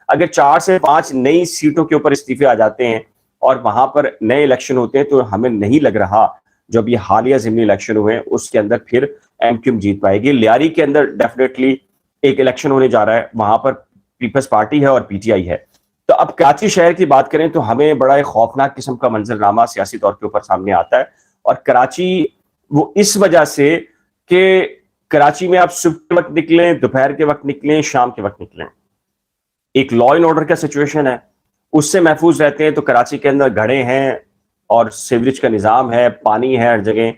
اگر 4 سے 5 نئی سیٹوں کے اوپر استعفے آ جاتے ہیں اور وہاں پر نئے الیکشن ہوتے ہیں تو ہمیں نہیں لگ رہا جو ابھی حالیہ ضمنی الیکشن ہوئے ہیں اس کے اندر پھر ایم کیو ایم جیت پائے گی. لیاری کے اندر ڈیفینیٹلی ایک الیکشن ہونے جا رہا ہے, وہاں پر پیپلز پارٹی ہے اور پی ٹی آئی ہے. تو اب کراچی شہر کی بات کریں تو ہمیں بڑا ایک خوفناک قسم کا منظرنامہ سیاسی طور کے اوپر سامنے آتا ہے. اور کراچی وہ اس وجہ سے کہ کراچی میں آپ صبح کے وقت نکلیں, دوپہر کے وقت نکلیں, شام کے وقت نکلیں, ایک لا اینڈ آرڈر کا سچویشن ہے, اس سے محفوظ رہتے ہیں. تو کراچی کے اندر گھڑے ہیں اور سیوریج کا نظام ہے, پانی ہے ہر جگہ,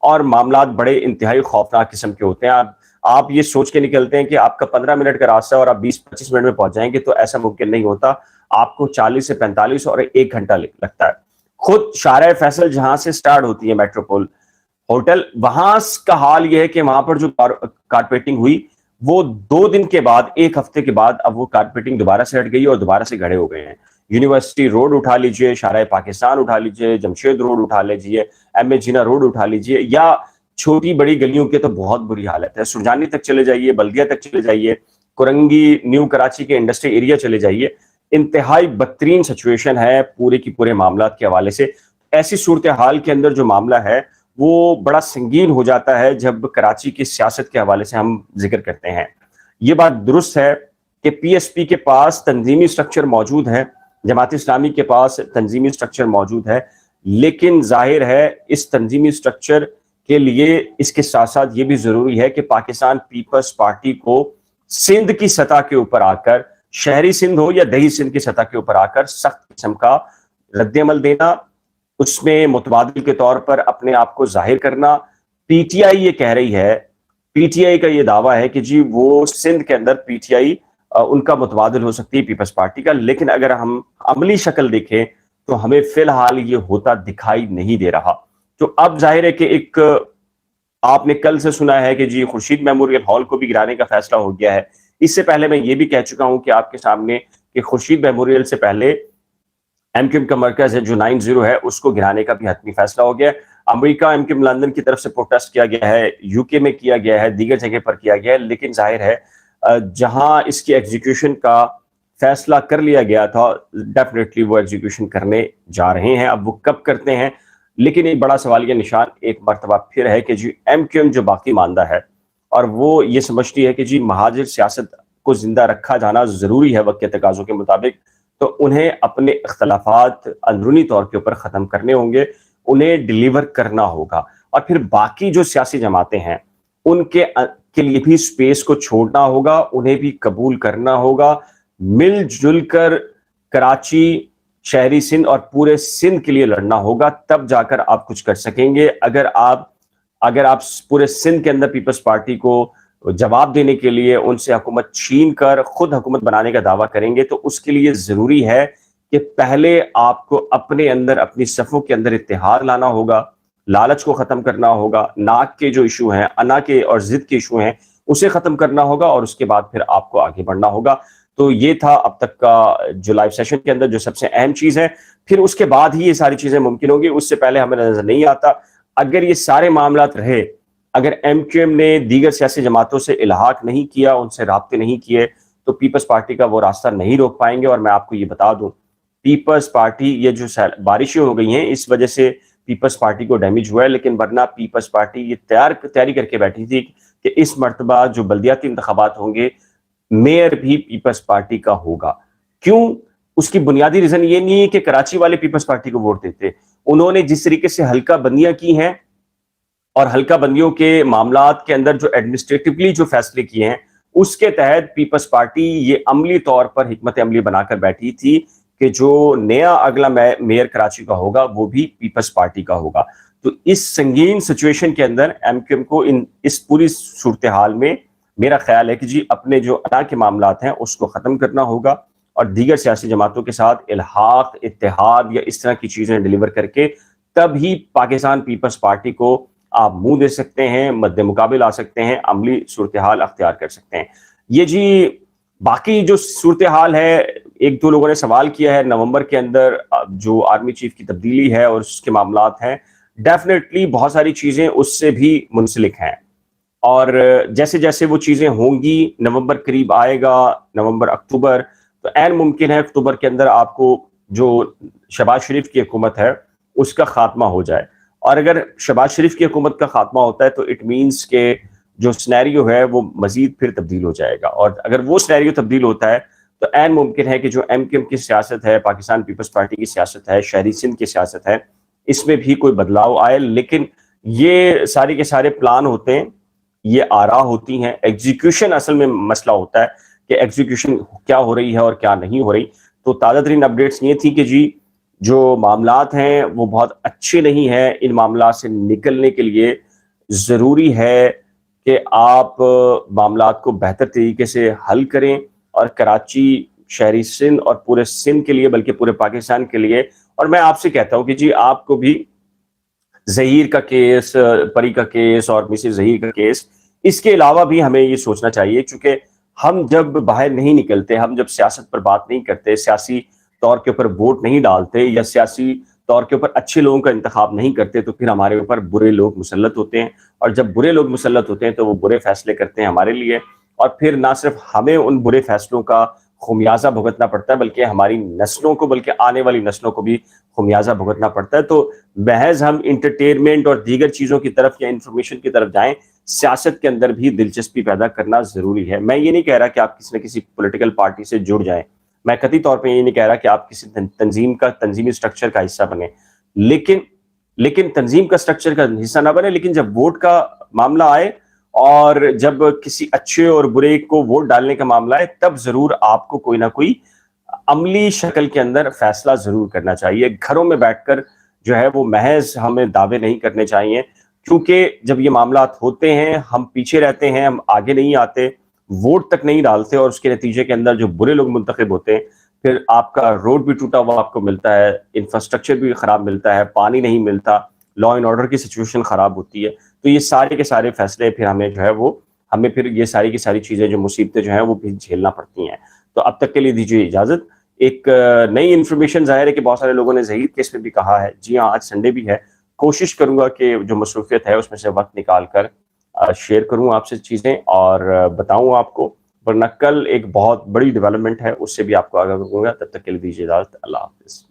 اور معاملات بڑے انتہائی خوفناک قسم کے ہوتے ہیں. آپ یہ سوچ کے نکلتے ہیں کہ آپ کا 15 منٹ کا راستہ ہے اور آپ 20-25 منٹ میں پہنچ جائیں گے, تو ایسا ممکن نہیں ہوتا. آپ کو 40 سے 45 اور 1 گھنٹہ لگتا ہے. خود شارع فیصل جہاں سے سٹارٹ ہوتی ہے میٹروپول ہوٹل, وہاں کا حال یہ ہے کہ وہاں پر جو کارپیٹنگ ہوئی وہ 2 دن کے بعد, 1 ہفتے کے بعد اب وہ کارپیٹنگ دوبارہ سے ہٹ گئی اور دوبارہ سے گھڑے ہو گئے ہیں. یونیورسٹی روڈ اٹھا لیجئے, شارع پاکستان اٹھا لیجئے, جمشید روڈ اٹھا لیجئے, ایم اے جینا روڈ اٹھا لیجئے, یا چھوٹی بڑی گلیوں کے تو بہت بری حالت ہے. سرجانی تک چلے جائیے, بلدیہ تک چلے جائیے, کرنگی نیو کراچی کے انڈسٹری ایریا چلے جائیے, انتہائی بدترین سچویشن ہے پورے کی پورے معاملات کے حوالے سے. ایسی صورتحال کے اندر جو معاملہ ہے وہ بڑا سنگین ہو جاتا ہے جب کراچی کی سیاست کے حوالے سے ہم ذکر کرتے ہیں. یہ بات درست ہے کہ پی ایس پی کے پاس تنظیمی سٹرکچر موجود ہے, جماعت اسلامی کے پاس تنظیمی سٹرکچر موجود ہے, لیکن ظاہر ہے اس تنظیمی سٹرکچر کے لیے اس کے ساتھ ساتھ یہ بھی ضروری ہے کہ پاکستان پیپلز پارٹی کو سندھ کی سطح کے اوپر آ کر, شہری سندھ ہو یا دیہی سندھ کی سطح کے اوپر آ کر سخت قسم کا رد عمل دینا, اس میں متبادل کے طور پر اپنے آپ کو ظاہر کرنا. پی ٹی آئی یہ کہہ رہی ہے, پی ٹی آئی کا یہ دعویٰ ہے کہ جی وہ سندھ کے اندر پی ٹی آئی ان کا متبادل ہو سکتی ہے پیپلز پارٹی کا, لیکن اگر ہم عملی شکل دیکھیں تو ہمیں فی الحال یہ ہوتا دکھائی نہیں دے رہا. تو اب ظاہر ہے کہ ایک آپ نے کل سے سنا ہے کہ جی خورشید میموریل ہال کو بھی گرانے کا فیصلہ ہو گیا ہے. اس سے پہلے میں یہ بھی کہہ چکا ہوں کہ آپ کے سامنے کہ خورشید میموریل سے پہلے ایم کیو ایم کا مرکز ہے جو 90 ہے اس کو گرانے کا بھی حتمی فیصلہ ہو گیا ہے. امریکہ ایم کیو ایم لندن کی طرف سے پروٹیسٹ کیا گیا ہے, یو کے میں کیا گیا ہے, دیگر جگہ پر کیا گیا ہے, لیکن ظاہر ہے جہاں اس کی ایگزیکیوشن کا فیصلہ کر لیا گیا تھا ڈیفینیٹلی وہ ایگزیکیوشن کرنے جا رہے ہیں. اب وہ کب کرتے ہیں, لیکن ایک بڑا سوالیہ نشان ایک مرتبہ پھر ہے کہ جی ایم کیو ایم جو باقی ماندہ ہے اور وہ یہ سمجھتی ہے کہ جی مہاجر سیاست کو زندہ رکھا جانا ضروری ہے وقت کے تقاضوں کے مطابق, تو انہیں اپنے اختلافات اندرونی طور کے اوپر ختم کرنے ہوں گے, انہیں ڈیلیور کرنا ہوگا, اور پھر باقی جو سیاسی جماعتیں ہیں ان کے لیے بھی سپیس کو چھوڑنا ہوگا, انہیں بھی قبول کرنا ہوگا. مل جل کر کراچی, شہری سندھ اور پورے سندھ کے لیے لڑنا ہوگا, تب جا کر آپ کچھ کر سکیں گے. اگر آپ پورے سندھ کے اندر پیپلز پارٹی کو جواب دینے کے لیے ان سے حکومت چھین کر خود حکومت بنانے کا دعویٰ کریں گے, تو اس کے لیے ضروری ہے کہ پہلے آپ کو اپنے اندر, اپنی صفوں کے اندر اتحاد لانا ہوگا, لالچ کو ختم کرنا ہوگا, ناک کے جو ایشو ہیں, انا کے اور ضد کے ایشو ہیں اسے ختم کرنا ہوگا, اور اس کے بعد پھر آپ کو آگے بڑھنا ہوگا. تو یہ تھا اب تک کا جو لائیو سیشن کے اندر جو سب سے اہم چیز ہے. پھر اس کے بعد ہی یہ ساری چیزیں ممکن ہوگی, اس سے پہلے ہمیں نظر نہیں آتا. اگر یہ سارے معاملات رہے, اگر ایم کیو ایم نے دیگر سیاسی جماعتوں سے الحاق نہیں کیا, ان سے رابطے نہیں کیے, تو پیپلز پارٹی کا وہ راستہ نہیں روک پائیں گے. اور میں آپ کو یہ بتا دوں, پیپلز پارٹی یہ جو بارشیں ہو گئی ہیں اس وجہ سے پیپلز پارٹی کو ڈیمیج ہوا ہے, لیکن ورنہ پیپلز پارٹی یہ تیاری کر کے بیٹھی تھی کہ اس مرتبہ جو بلدیاتی انتخابات ہوں گے میئر بھی پیپلز پارٹی کا ہوگا. کیوں؟ اس کی بنیادی ریزن یہ نہیں ہے کہ کراچی والے پیپلز پارٹی کو ووٹ دیتے, انہوں نے جس طریقے سے حلقہ بندیاں کی ہیں اور حلقہ بندیوں کے معاملات کے اندر جو ایڈمنسٹریٹولی جو فیصلے کیے ہیں اس کے تحت پیپلز پارٹی یہ عملی طور پر حکمت عملی بنا کر بیٹھی تھی کہ جو نیا اگلا میئر کراچی کا ہوگا وہ بھی پیپلز پارٹی کا ہوگا. تو اس سنگین سچویشن کے اندر ایم کیو ایم کو اس پوری صورتحال میں میرا خیال ہے کہ جی اپنے جو ادا کے معاملات ہیں اس کو ختم کرنا ہوگا, اور دیگر سیاسی جماعتوں کے ساتھ الحاق, اتحاد یا اس طرح کی چیزیں ڈیلیور کر کے تب ہی پاکستان پیپلز پارٹی کو آپ منہ دے سکتے ہیں, مد مقابل آ سکتے ہیں, عملی صورتحال اختیار کر سکتے ہیں. یہ جی باقی جو صورتحال ہے, ایک دو لوگوں نے سوال کیا ہے نومبر کے اندر جو آرمی چیف کی تبدیلی ہے اور اس کے معاملات ہیں, ڈیفینیٹلی بہت ساری چیزیں اس سے بھی منسلک ہیں, اور جیسے جیسے وہ چیزیں ہوں گی, نومبر قریب آئے گا, نومبر اکتوبر, تو عین ممکن ہے اکتوبر کے اندر آپ کو جو شہباز شریف کی حکومت ہے اس کا خاتمہ ہو جائے. اور اگر شہباز شریف کی حکومت کا خاتمہ ہوتا ہے تو اٹ مینس کہ جو سنیریو ہے وہ مزید پھر تبدیل ہو جائے گا. اور اگر وہ سنیریو تبدیل ہوتا ہے تو عین ممکن ہے کہ جو ایم کیو ایم کی سیاست ہے, پاکستان پیپلز پارٹی کی سیاست ہے, شہری سندھ کی سیاست ہے, اس میں بھی کوئی بدلاؤ آئے. لیکن یہ سارے کے سارے پلان ہوتے ہیں, یہ آراء ہوتی ہیں, ایگزیکیوشن اصل میں مسئلہ ہوتا ہے کہ ایگزیکیوشن کیا ہو رہی ہے اور کیا نہیں ہو رہی. تو تازہ ترین اپڈیٹس یہ تھی کہ جی جو معاملات ہیں وہ بہت اچھے نہیں ہیں. ان معاملات سے نکلنے کے لیے ضروری ہے کہ آپ معاملات کو بہتر طریقے سے حل کریں, اور کراچی, شہری سندھ اور پورے سندھ کے لیے بلکہ پورے پاکستان کے لیے. اور میں آپ سے کہتا ہوں کہ جی آپ کو بھی ظہیر کا کیس, پری کا کیس اور مسز ظہیر کا کیس, اس کے علاوہ بھی ہمیں یہ سوچنا چاہیے, چونکہ ہم جب باہر نہیں نکلتے, ہم جب سیاست پر بات نہیں کرتے, سیاسی طور کے اوپر ووٹ نہیں ڈالتے یا سیاسی طور کے اوپر اچھے لوگوں کا انتخاب نہیں کرتے, تو پھر ہمارے اوپر برے لوگ مسلط ہوتے ہیں. اور جب برے لوگ مسلط ہوتے ہیں تو وہ برے فیصلے کرتے ہیں ہمارے لیے, اور پھر نہ صرف ہمیں ان برے فیصلوں کا خمیازہ بھگتنا پڑتا ہے بلکہ ہماری نسلوں کو, بلکہ آنے والی نسلوں کو بھی خمیازہ بھگتنا پڑتا ہے. تو محض ہم انٹرٹینمنٹ اور دیگر چیزوں کی طرف یا انفارمیشن کی طرف جائیں, سیاست کے اندر بھی دلچسپی پیدا کرنا ضروری ہے. میں یہ نہیں کہہ رہا کہ آپ کسی نہ کسی پولیٹیکل پارٹی سے جڑ جائیں, میں قطعی طور پہ یہ نہیں کہہ رہا کہ آپ کسی تنظیمی سٹرکچر کا حصہ بنیں, لیکن تنظیم کا سٹرکچر کا حصہ نہ بنے. لیکن جب ووٹ کا معاملہ آئے اور جب کسی اچھے اور برے کو ووٹ ڈالنے کا معاملہ ہے, تب ضرور آپ کو کوئی نہ کوئی عملی شکل کے اندر فیصلہ ضرور کرنا چاہیے. گھروں میں بیٹھ کر جو ہے وہ محض ہمیں دعوے نہیں کرنے چاہیے, کیونکہ جب یہ معاملات ہوتے ہیں ہم پیچھے رہتے ہیں, ہم آگے نہیں آتے, ووٹ تک نہیں ڈالتے, اور اس کے نتیجے کے اندر جو برے لوگ منتخب ہوتے ہیں پھر آپ کا روڈ بھی ٹوٹا ہوا آپ کو ملتا ہے, انفراسٹرکچر بھی خراب ملتا ہے, پانی نہیں ملتا, لا اینڈ آرڈر کی سچویشن خراب ہوتی ہے. تو یہ سارے کے سارے فیصلے پھر ہمیں جو ہے وہ ہمیں پھر یہ ساری کی ساری چیزیں جو مصیبتیں جو ہیں وہ بھی جھیلنا پڑتی ہیں. تو اب تک کے لیے دیجیے اجازت. ایک نئی انفارمیشن ظاہر ہے کہ بہت سارے لوگوں نے ظہیر کیس میں بھی کہا ہے, جی ہاں آج سنڈے بھی ہے, کوشش کروں گا کہ جو مصروفیت ہے اس میں سے وقت نکال کر شیئر کروں آپ سے چیزیں اور بتاؤں آپ کو, ورنہ کل ایک بہت بڑی ڈیولپمنٹ ہے اس سے بھی آپ کو آگاہ کروں گا. تب تک کے لیے دیجیے اجازت, اللہ حافظ.